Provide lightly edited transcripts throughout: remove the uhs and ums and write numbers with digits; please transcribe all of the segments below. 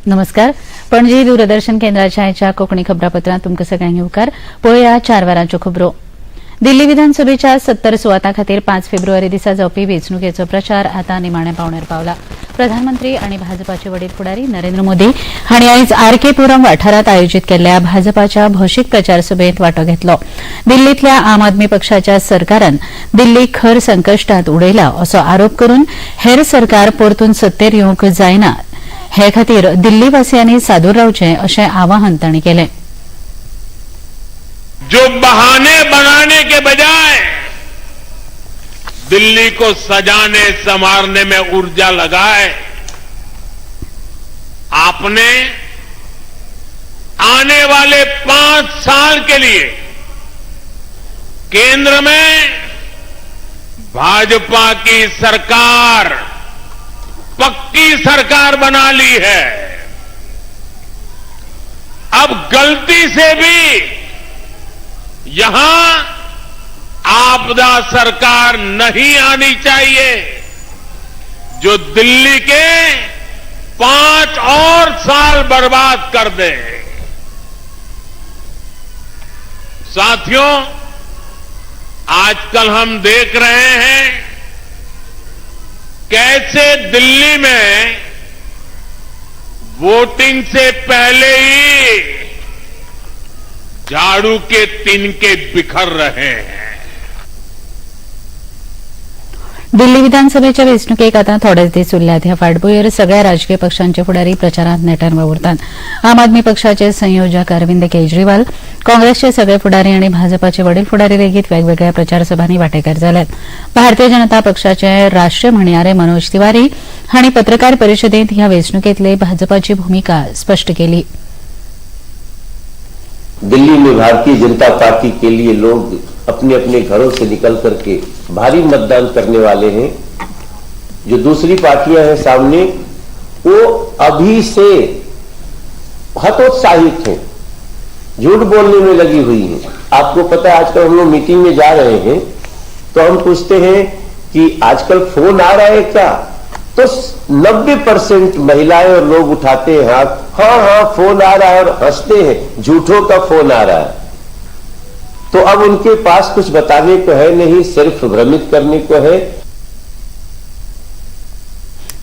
नमस्कार. पणजी दूरदर्शन केंद्राच्या कोकणी खबरापत्रांत तुमकां सगळ्यांक येवकार. पळोवया 4 वरांच्यो खबरो. दिल्ली विधानसभेच्या 70 सुवातां खातीर 5 फेब्रुवारी दिसा जावपी वेंचणुकेचो प्रचार आतां निमाण्या पांवड्यार पावला. प्रधानमंत्री आनी भाजपाचे वडील फुडारी नरेंद्र मोदी हांणी आयज आर.के. पुरम वाठारांत आयोजीत केल्ल्या भाजपाच्या भौशीक प्रचार सभेत वांटो घेतलो. दिल्लींतल्या आम आदमी पक्षाच्या सरकारान दिल्ली खर संकश्टांत उडयला असो आरोप करून हेर सरकार परतून सत्तेर येवंक जायना हे खातीर दिल्लीवासियांनी सादूर रावचें अशें आवाहन तांणी केलें. जो बहाने बनाने के बजाय दिल्ली को सजाने संवारने में ऊर्जा लगाए, आपने आने वाले 5 साल के लिए केंद्र में भाजपा की सरकार, पक्की सरकार बना ली है. अब गलती से भी यहां आपदा सरकार नहीं आनी चाहिए जो दिल्ली के 5 और साल बर्बाद कर दे. साथियों, आजकल हम देख रहे हैं कैसे दिल्ली में वोटिंग से पहले ही झाड़ू के तिनके बिखर रहे हैं. दिल्ली विधानसभेच्या वेंचणुकेक आतां थोडेच दीस उरल्यात. ह्या फाटभुंयेर सगळ्या राजकीय पक्षांचे फुडारी प्रचारांत नेटान वावुरतात. आम आदमी पक्षाचे संयोजक अरविंद केजरीवाल, काँग्रेसचे सगळे फुडारी आनी भाजपाचे वडील फुडारी लेगीत वेगवेगळ्या प्रचार सभांनी वांटेकार जाल्यात. भारतीय जनता पक्षाचे राष्ट्रीय म्हणयारे मनोज तिवारी हांणी पत्रकार परिशदेंत ह्या वेंचणुकेंतली भाजपाची भूमिका स्पश्ट केली. दिल्ली में भारतीय जनता पार्टी के लिए लोग अपने अपने घरों से निकल करके भारी मतदान करने वाले हैं. जो दूसरी पार्टियां हैं सामने, वो अभी से हतोत्साहित हैं, झूठ बोलने में लगी हुई हैं. आपको पता है, आजकल हम लोग मीटिंग में जा रहे हैं तो हम पूछते हैं कि आजकल फोन आ रहा है क्या, तो 90% महिलाएं और लोग उठाते हैं हाथ, हाँ फोन आ रहा है, और हंसते हैं, झूठों का फोन आ रहा है. तो अब उनके पास कुछ बताने को है नहीं, सिर्फ भ्रमित करने को है.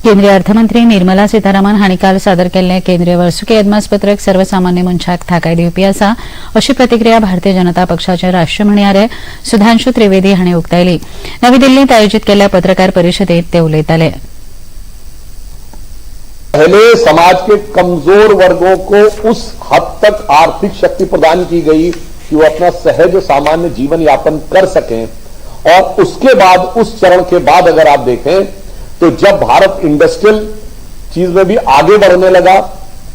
केंद्रीय अर्थमंत्री निर्मला सीतारामन हांणी काल सादर केल्लें केंद्रीय वर्सुकी अदमासपत्रक सर्वसामान्य मनशाक थाकाय दिवपी आसा अशी प्रतिक्रिया भारतीय जनता पक्षाचे राष्ट्रीय म्हणयारे सुधांशु त्रिवेदी हांणी उक्तायली. नवी दिल्लींत आयोजीत केल्ल्या पत्रकार परिशदेंत ते उलयताले. पहले समाज के कमजोर वर्गों को उस हद तक आर्थिक शक्ति प्रदान की गई कि वो अपना सहज सामान्य जीवन यापन कर सकें, और उसके बाद, उस चरण के बाद अगर आप देखें तो जब भारत इंडस्ट्रियल चीज में भी आगे बढ़ने लगा,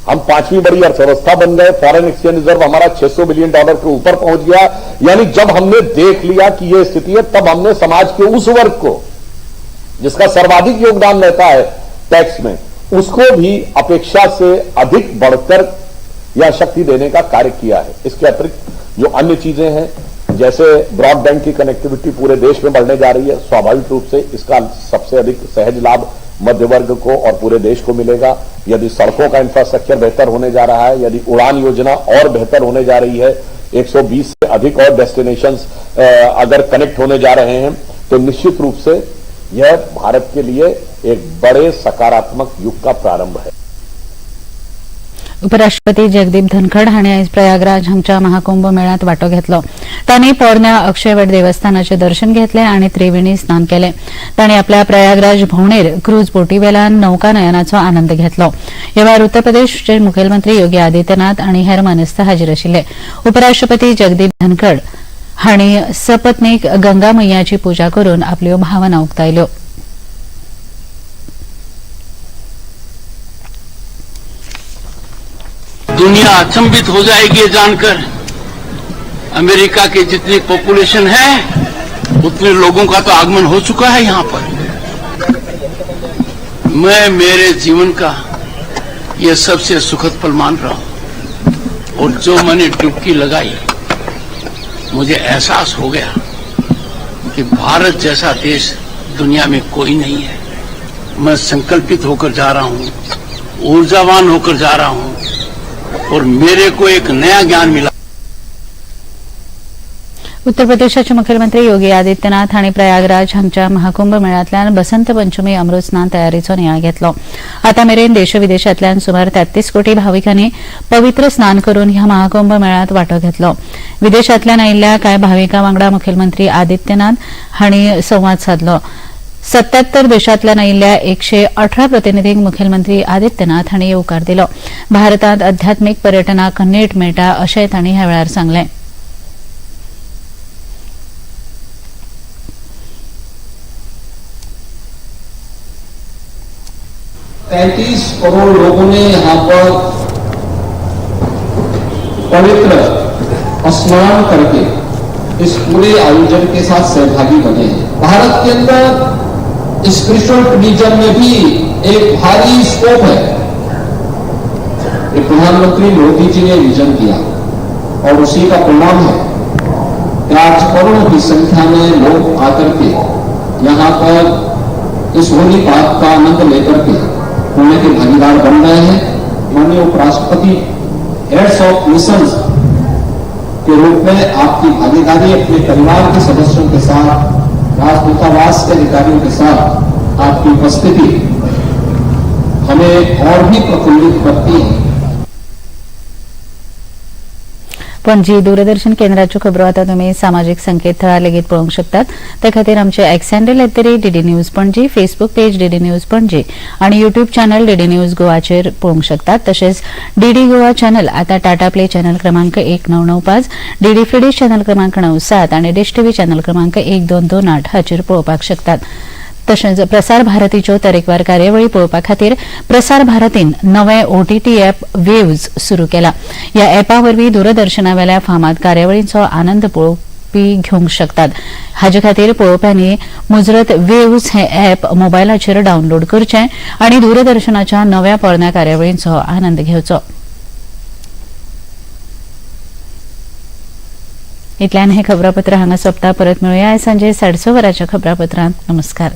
हम 5वीं बड़ी अर्थव्यवस्था बन गए, फॉरेन एक्सचेंज रिजर्व हमारा $600 बिलियन के ऊपर पहुंच गया. यानी जब हमने देख लिया कि यह स्थिति है, तब हमने समाज के उस वर्ग को जिसका सर्वाधिक योगदान रहता है टैक्स में, उसको भी अपेक्षा से अधिक बढ़कर यह शक्ति देने का कार्य किया है. इसके अतिरिक्त जो अन्य चीजें हैं, जैसे ब्रॉडबैंड की कनेक्टिविटी पूरे देश में बढ़ने जा रही है, स्वाभाविक रूप से इसका सबसे अधिक सहज लाभ मध्य वर्ग को और पूरे देश को मिलेगा. यदि सड़कों का इंफ्रास्ट्रक्चर बेहतर होने जा रहा है, यदि उड़ान योजना और बेहतर होने जा रही है, 120 से अधिक और डेस्टिनेशंस अगर कनेक्ट होने जा रहे हैं, तो निश्चित रूप से यह भारत के लिए एक बड़े सकारात्मक युग का प्रारंभ है. उपराष्ट्रपती जगदीप धनखड हांणी आयज प्रयागराज हांगच्या महाकुंभ मेळ्यात वांटो घेतलो. तांणी पोरन्या अक्षयवट देवस्थानाचे दर्शन घेतले आनी त्रिवेणी स्नान केले. तांणी आपल्या प्रयागराज भोंवडेर क्रूज बोटीवेल्यान नौकानयनाचो आनंद घेतलो. ह्या वेळार उत्तर प्रदेशचे मुखेलमंत्री योगी आदित्यनाथ आनी हेर मानेस्त हाजीर आशिल्ले. उपराष्ट्रपती जगदीप धनखड हांणी सपत्नीक गंगा मैयाची पुजा करून आपल्यो भावना उक्तायल्यो. दुनिया अचंभित हो जाएगी ये जानकर, अमेरिका की जितनी पॉपुलेशन है उतने लोगों का तो आगमन हो चुका है यहां पर. मैं मेरे जीवन का ये सबसे सुखद पल मान रहा हूं, और जो मैंने डुबकी लगाई, मुझे एहसास हो गया कि भारत जैसा देश दुनिया में कोई नहीं है. मैं संकल्पित होकर जा रहा हूं ऊर्जावान होकर जा रहा हूं और मेरे को एक नया ज्ञान मिला। उत्तर प्रदेशाचे मुख्यमंत्री योगी आदित्यनाथ हांणी प्रयागराज हांगच्या महाकुंभ मेळ्यातल्यान बसंत पंचमी अमृत स्नान तयारीचो नियाळ घेतलो. आता मेरेन देशविदेशांतल्यान सुमार 33 कोटी भाविकांनी पवित्र स्नान करून ह्या महाकुंभ मेळ्यात वांटो घेतलो. विदेशांतल्यान आयिल्ल्या कांय भाविकां वांगडा मुख्यमंत्री आदित्यनाथ हांणी संवाद साधलो. 77 देशांतल्यान आयिल्ल्या 118 प्रतिनिधींक मुखेलमंत्री आदित्यनाथ हांणी येवकार दिलो. भारतांत अध्यात्मीक पर्यटनाक नेट मेळटा अशेंय तांणी ह्या वेळार सांगलें. 33 करोड़ लोगों ने यहाँ पर पवित्र स्नान करके इस पूरे आयोजन के साथ सहभागी बने हैं। भारत के अंदर स्पिरिचुअल टूरिज्म में भी एक भारी स्कोप है। प्रधानमंत्री मोदी जी ने विजन किया और उसी का परिणाम है कि आज करोड़ों की संख्या में लोग आकर के यहाँ पर इस होली बात का आनंद लेकर के पुण्य के भागीदार बन रहे हैं। माननीय उपराष्ट्रपति हेड्स ऑफ मिशंस के रूप में आपकी भागीदारी अपने परिवार के सदस्यों के साथ, राजदूतावास के अधिकारियों के साथ आपकी उपस्थिति हमें और भी प्रफुल्लित करती है। पणजी दूरदर्शन केंद्राच्यो खबरो आता तुमी सामाजीक संकेतथळार लेगीत पळोवंक शकतात. ते खातीर आमचे x handle @DD news Panaji, Facebook page DD news Panaji आणि युट्यूब चॅनल DD न्यूज गोवाचेर पळोवंक शकतात. तशेंच DD गोवा चॅनल आता टाटा प्ले चॅनल क्रमांक 1995, DD फ्री डिश चॅनल क्रमांक 97 आणि डिश टीव्ही चॅनल क्रमांक 1228 हाचेर पळोवपाक शकतात. तशेंच प्रसार भारतीच्यो तरेकवार कार्यावळी पळोवपा खातीर प्रसार भारतीन नवें OTT ॲप वेव्ज सुरू केला. ह्या ॲपा वरवीं दूरदर्शनावेल्या फामाद कार्यावळींचो आनंद पळोवपी घेवंक शकतात. हाचे खातीर पळोवप्यांनी मुजरत वेव्ज हें ॲप मोबायलाचेर डावनलोड करचें आनी दूरदर्शनाच्या नव्या पोरण्या कार्यावळींचो आनंद घेवचो. इतल्यान हें खबरापत्र हांगा सोंपता. परत मेळुया आयज सांजे 6:30 वरांच्या खबरापत्रांत. नमस्कार.